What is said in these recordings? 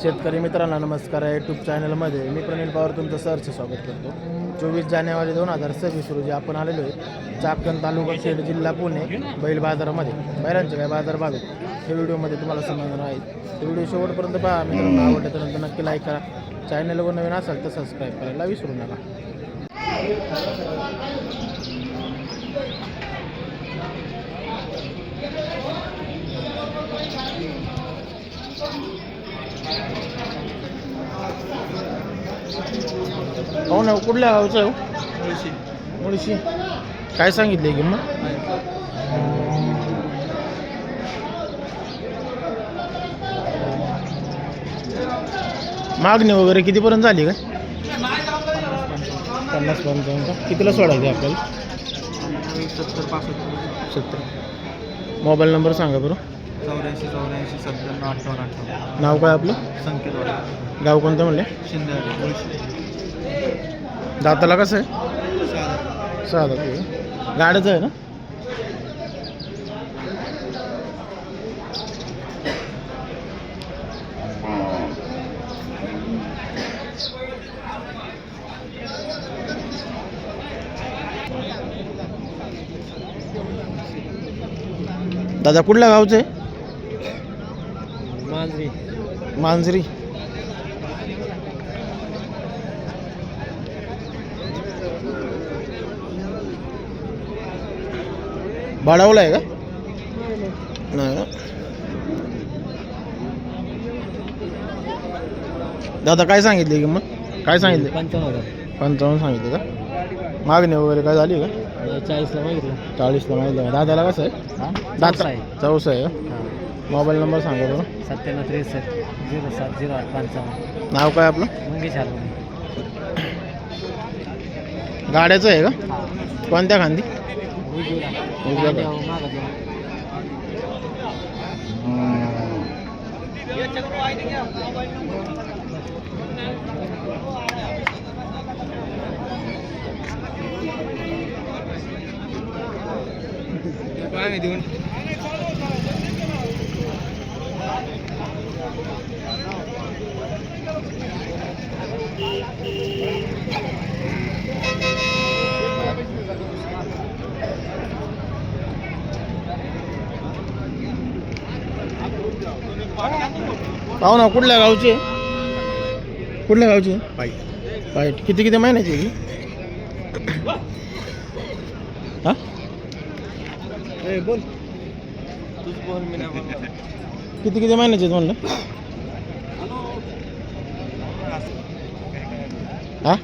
शेतकरी मित्रांना नमस्कार. यूट्यूब चॅनलमध्ये मी प्रनिल पवार तुमचं सहर्ष स्वागत करतो. 24 जानेवारी 2026 रोजी आपण आलेलो आहे चाकण तालुका खेड जिल्हा पुणे बैल बाजारामध्ये. बैलांचे काय बाजार भाव हे व्हिडिओमध्ये तुम्हाला समजणार आहे. तर व्हिडिओ शेवटपर्यंत पहा. मित्रांनो आवडलं तर नंतर नक्की लाईक करा. चॅनलवर नवीन असाल तर सबस्क्राईब करायला विसरू नका. हो ना, कुठल्या गावचं आहे? मुळशी. काय सांगितले किंमत? मागणी वगैरे कितीपर्यंत झाली काय? 50-55 का? कितीला सोडायचे आपल्याला? 70. मोबाईल नंबर सांगा बरं. 84-94-97-58. नाव काय आपलं? संकेत. गाव कोणतं म्हणले? शिंदे. दाताला कसं आहे? 6 दात. गाड्याचं आहे ना? दादा कुठल्या गावचं आहे? मांजरी. बाडावला आहे का? नाही. दादा काय सांगितली किंमत? काय सांगितले? 55 सांगितले का? मागणी वगैरे काय झाली का? 40ला मागितलं. 40ला मागितलं. दादाला कसं आहे? दादा आहे. 64 आहे का? मोबाईल नंबर सांगा बरं. 97-63-07-0755. नाव काय आपलं? मंगेश हार. गाड्याचं आहे का? कोणत्या खांदी? उजव्या का? देऊन पाहू ना, कुठल्या गावचे? कुठल्या गावचे? पाईट. किती महिन्याची आहे? हा, बोल. तूच बोल. मी नाही बोलणार. किती महिन्याचे म्हणलं? हा, 6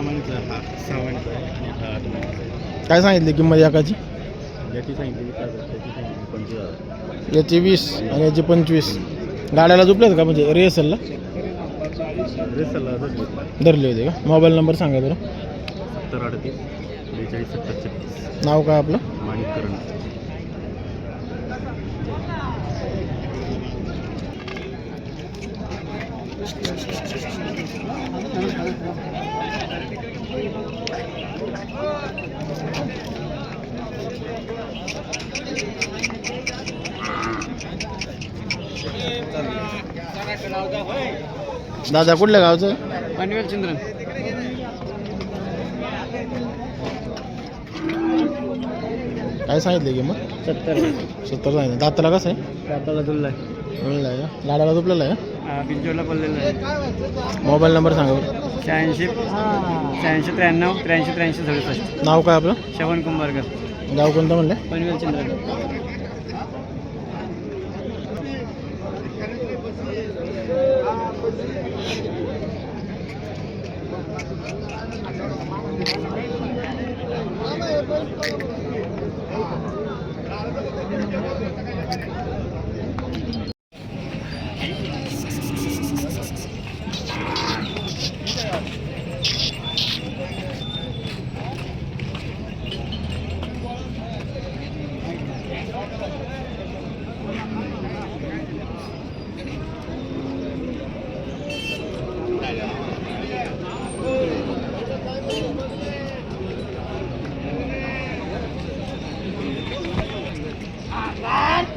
महिन्याचं. 6 महिन्याचं. काय सांगितली किंमत एकाची? याची सांगितली 25,000. याची 20 आणि याची 25. गाड्याला झोपल्यात का? म्हणजे रिहर्सलला धरले होते का? मोबाईल नंबर सांगा बरं. 70-38-42-70-36. नाव काय आपलं? माणिक करण. दादा कुठल्या गावचं? पनवेल चंद्रन. काय सांगितले किंमत? 70 सांगितलं. दाताला कसं आहे? दाताला जुळला आहे. मिळलं आहे का? गाड्याला झोपलेला आहे का? बिंजोला पडलेला आहे. मोबाईल नंबर सांगा बरं. 86-83-83-67. नाव काय आपलं? श्रवण कुंभारकर. गाव कोणतं म्हणलं? पनवेल चंद्रन.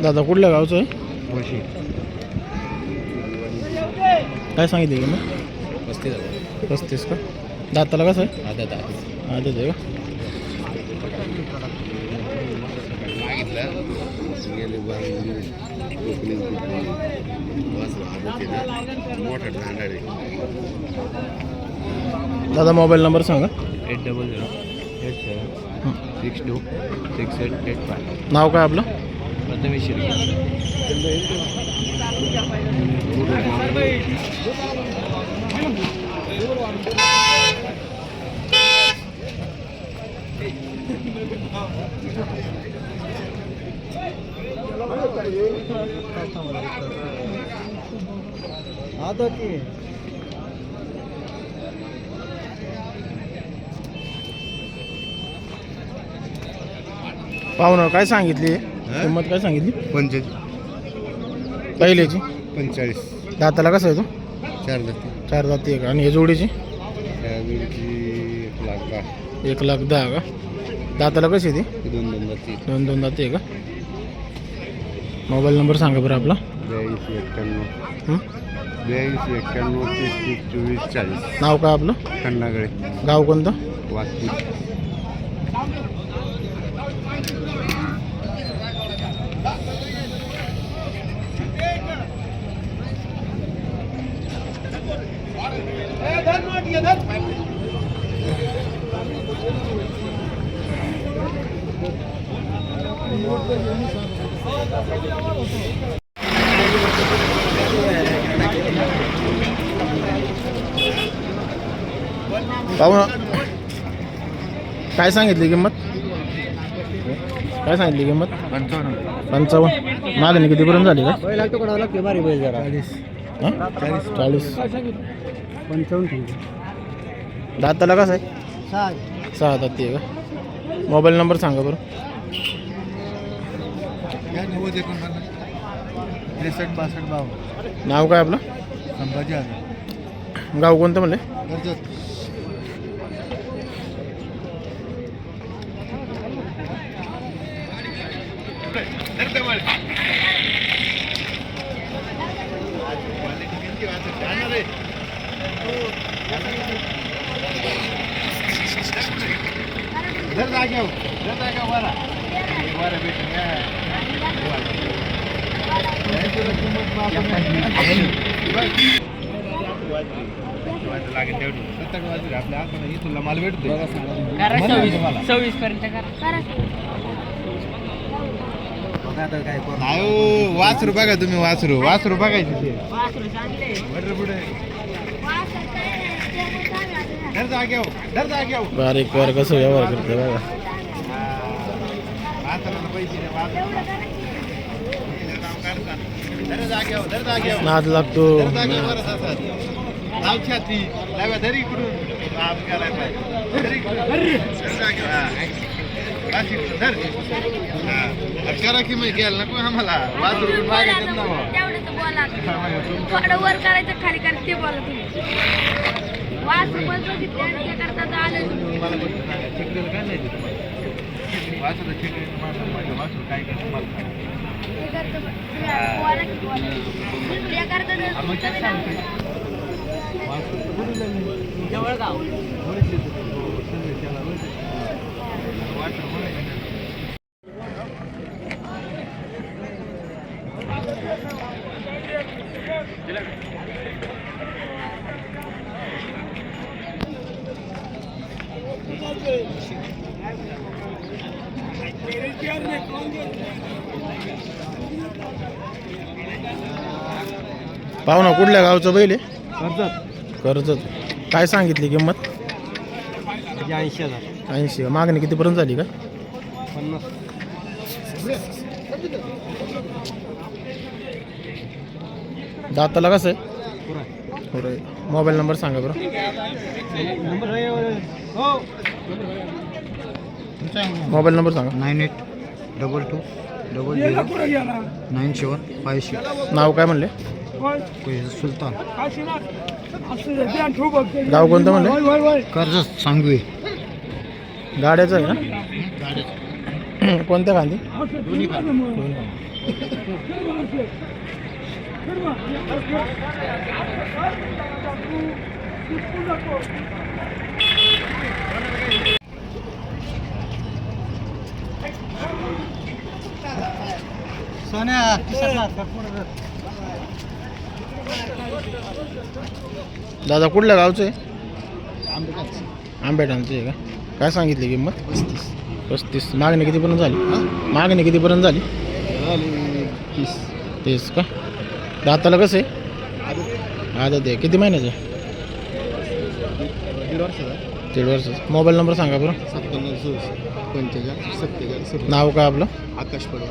दादा कुठल्या गावचं आहे? मुळशी. काय सांगितली किंमत? 35 का? दाताला कसं आहे? आदत आहे का? दादा मोबाईल नंबर सांगा. 8087626885. नाव काय आपलं? प्रथमेश शिर्के. पाहुणं काय सांगितली किंमत? काय सांगितली? 45 पहिल्याची 45 दाताला कसं आहे तो? 4 जाती 4 दाती आहे का? आणि हे जोडीची? त्यावेळची 1,10,000 1,10,000 का? दाताला कशी आहे ती? 2 जाती 2 दाती आहे का? मोबाईल नंबर सांगा बरं आपला. 82 91 हं? 82 91 33 24 40. नाव काय आपलं? खंडागळे गाव कोणतं? वाचपूर. पाहुणं काय सांगितली किंमत? काय सांगितली किंमत? 55. मागणी कितीपर्यंत झाली का? हां? 40. 55. दाताला कसं आहे? 6 दाती आहे का? मोबाईल नंबर सांगा बरं. 63 नाव काय आपलं? संभाजी गाव कोणतं म्हणले? माल भेटतो वासरू बघा तुम्ही. वासरू बघायचे ते बारीक वर कसं व्यवहार करते बघा. नाद लागतो. करा की मग गेल नको आम्हाला वासरू थोडं वर करायचं खाली करायचं ते बोला तुम्ही. वासरू पण बघितले आणि ते करता आलं काय करतो पाहुणा कुठल्या गावचं बैल आहे? कर्जत. कर्जत. काय सांगितली किंमत? 80,000. 80. मागणी कितीपर्यंत झाली का? 50. दाताला कसं आहे? मोबाईल नंबर सांगा बरं. मोबाईल नंबर सांगा. 9822009756. नाव काय म्हणले? सुलतान. गाव कोणतं म्हणले? कर्जत सांगवी. गाड्याचं आहे ना? कोणत्या गांधी? सोन्या दादा कुठल्या गावचं आहे? आंबेठाणचं आहे का? काय सांगितली किंमत? 35. मागणी कितीपर्यंत झाली? मागणी कितीपर्यंत झाली? 30 का? दाताला कसं आहे? आदत आहे. किती महिन्याचं आहे? 1.5 वर्षाचं. मोबाईल नंबर सांगा बरं. 57 नाव काय आपलं? आकाश पडवा.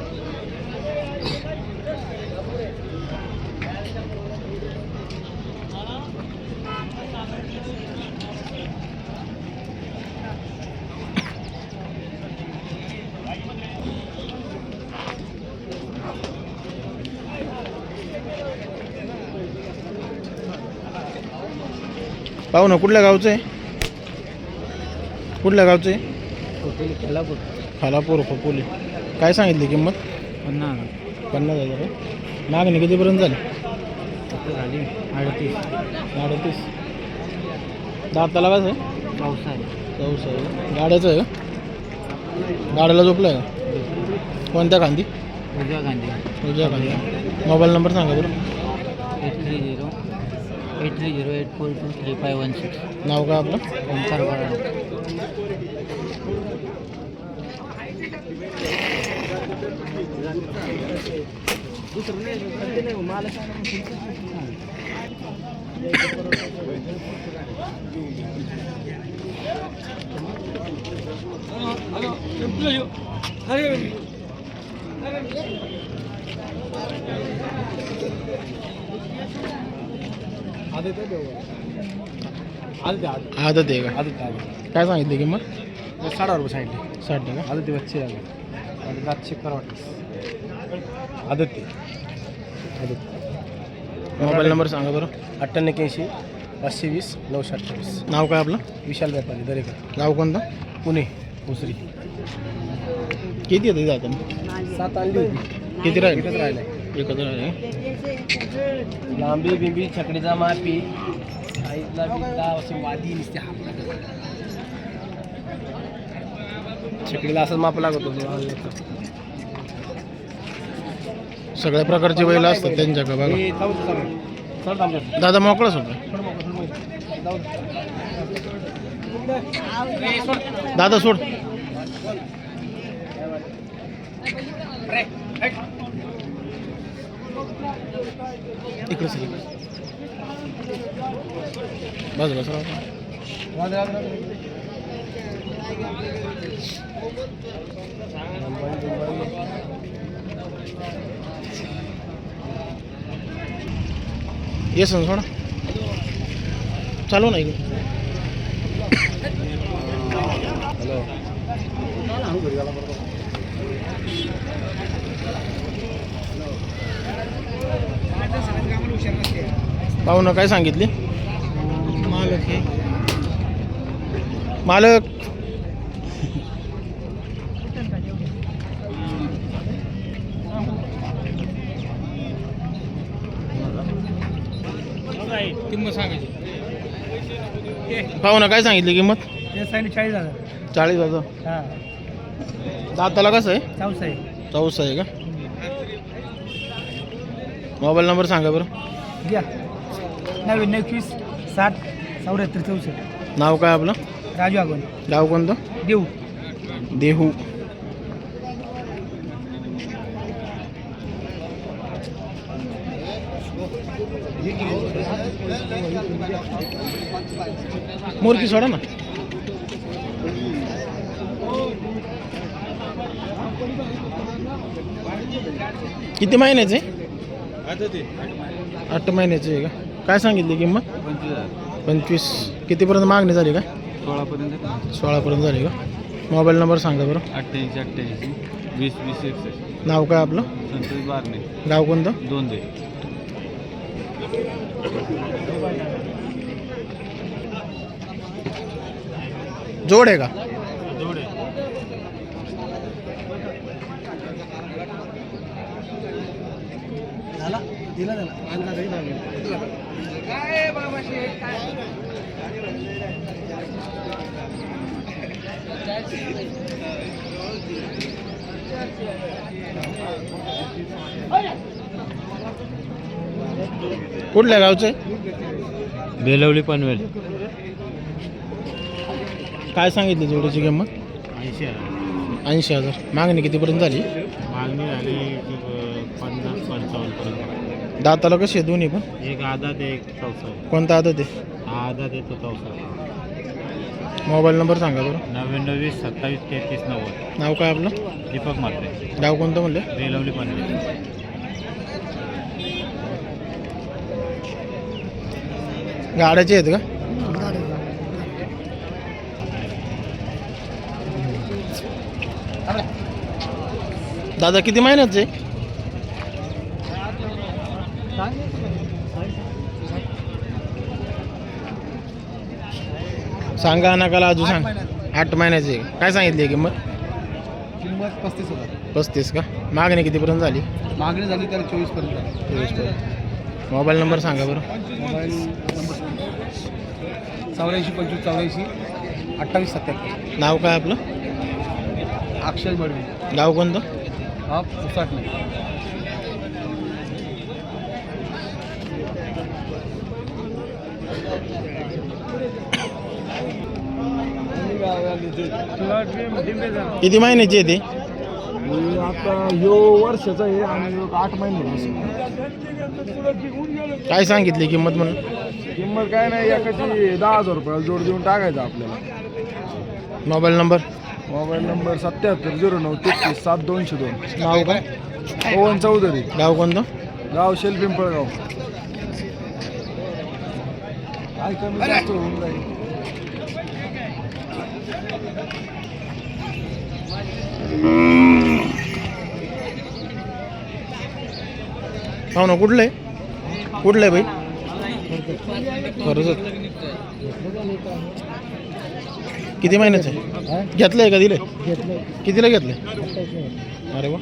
पाहू ना कुठल्या गावचं आहे? कुठल्या गावचं आहे? खालापूर खोपोली. काय सांगितली किंमत? 50,000 आहे. मागणी कितीपर्यंत झाली? 38. दाताला कसं आहे? 14 आहे. गाड्याचं आहे का? गाड्याला झोपलं आहे का? कोणत्या खांदी? उजव्या खांदी. मोबाईल नंबर सांगा बरं. 8308423516. नाव काय आपलं? ओंकार बराड. आदत आहे का? काय सांगितली किंमत? 60 रुपये सांगितले. 60 का? आदत बच्चे लागले आणि दात चेक करा वाटतं. आदत मोबाईल नंबर सांगा बरं. 98 520 928. नाव काय आपलं? विशाल व्यापारी दरेकर, गाव कोणतं? पुणे भोसरी. किती येते जातं? 7 आणली होती. किती राहील? एकच राहिलाय. एकत्र राहिले. लांबी बिंबी छकडीचा मापी साईजला बिंदा असे वादी नुसते हापला छकडीला असं माप लागत होतं. सगळ्या प्रकारचे बैल असतात त्यांच्याकडे बघा. हे जाऊ दे, चालेल. चल आमच्यात. दादा मोकळं सोडा. जाऊ दे. दादा सोड. इकडे सर. बस बस राव. ये सण सोडा. चालू ना इकडे. हॅलो. पाहुणं काय सांगितली? मालक किंमत सांगायची. पाहुणं काय सांगितली किंमत? 40,000. 40,000. हां. दाताला कसं आहे? 14 आहे का? मोबाईल नंबर सांगा बरं. घ्या. 99 60 74 64. नाव काय आपलं? राजू आगोन. गाव कोणतं? देऊ. देहू. मोरकी सोडा ना. किती महिन्याचे? 8 महिन्याचे आहे का? काय सांगितली किंमत? 25. कितीपर्यंत मागणी झाली का? 16पर्यंत झाली का? मोबाईल नंबर सांगा बरं. 88 20 20 61. नाव काय आपलं? संतोष बारणे, गाव कोणतं? दोंदे. जोड आहे का? झाला. कुठल्या गावचे? बेलवली पनवेल. काय सांगितली जोडीची किंमत? 80,000. मागणी कितीपर्यंत झाली? मागणी झाली 50-55 पर्यंत. दाताला कसे आहे दोन्ही पण? एक आदात एक चौसा. कोणता आदत आहे? हा आदात येतो चौसा. मोबाईल नंबर सांगा बरं. 99 20 27 33 90. नाव काय आपलं? दीपक मात्रे. गाव कोणतं म्हणलं? बेलवली पनवेल. गाड्याचे आहेत का? दादा किती महिन्याचे? सांगा नकाला अजून सांग. 8 महिन्याचे. काय सांगितली किंमत? किंमत 35,000. 35 का? मागणी कितीपर्यंत झाली? मागणी झाली त्याला 24 पर्यंत. 24 पर्यंत. मोबाईल नंबर सांगा बरं. Mobile number 84 25 84 28 77. नाव काय आपलं? अक्षय बडवी. गाव कोणतं? हा पुसाट नाही. किती महिन्याची आहे ते? आता ह्यो वर्षाचा आहे आणि 8 महिने. काय सांगितली किंमत म्हणून? किंमत काय नाही, एकाची 10,000 रुपयाला जोड देऊन टाकायचा आपल्याला. Mobile number? Mobile number 77 09 33 7202. नाव काय? पवन चौधरी. गाव कोणतं? गाव शेल पिंपळगाव. काय कमी जास्त होऊन जाईल. हो ना. कुठलं आहे? कुठलं आहे भाई? खरंच. किती महिन्याचं आहे? घेतलं आहे का दिलं? कितीला घेतलं? अरे वा.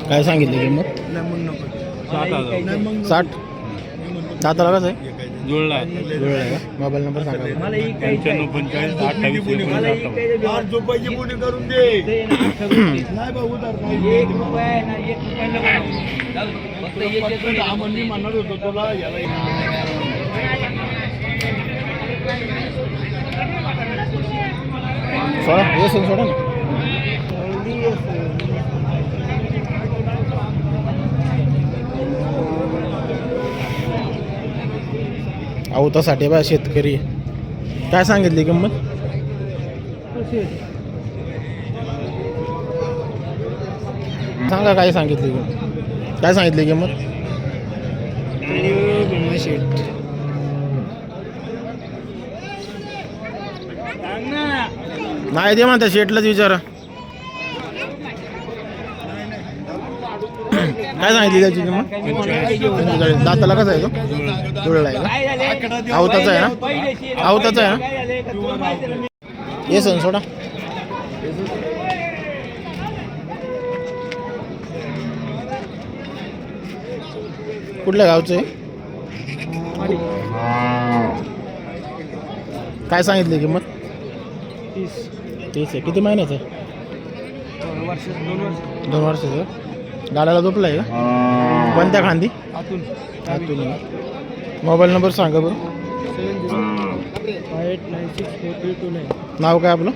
काय सांगितलं किंमत? 60. दाताला कसं आहे? जुळला. जुळलं आहे का? मोबाईल नंबर सांगा. 95 45 28 सोडा. येस सोडा ना. अवतासाठी बा शेतकरी. काय सांगितली किंमत? सांगा काय सांगितली किंमत? काय सांगितली किंमत? नाही दे म्हणता शेटलाच विचारा. काय सांगितली त्याची किंमत? दाताला कसं आहे तो? जुळला आहे का? आवताचा आहे ना? आवताचा आहे ना? ये सण सोडा. कुठल्या गावचं आहे? काय सांगितली किंमत? 30 आहे. किती महिन्याचं आहे? 2 वर्षाचं. गाड्याला झोपला आहे का? कोणत्या खांदी? आतून. मोबाईल नंबर सांगा बरं. 78964329. नाव काय आपलं?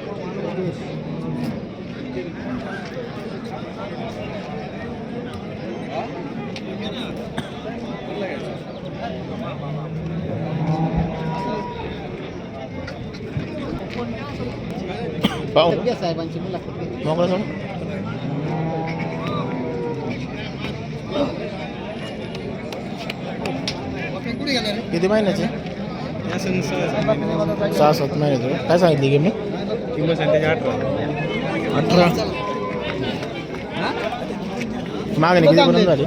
पाहू घ्या साहेबांची मुलाखत घ्या. मोकळं सोड. किती महिन्याचे 6-7 महिन्याचे. काय सांगितली की मी 18. मागणी कितीपर्यंत झाली?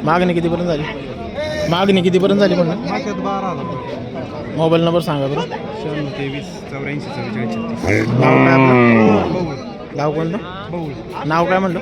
मागणी कितीपर्यंत झाली? मागणी कितीपर्यंत झाली म्हणून? मोबाईल नंबर सांगा बरं. 93 84 44 नाव काय आपलं? गाव कोणतं? नाव काय म्हणलं?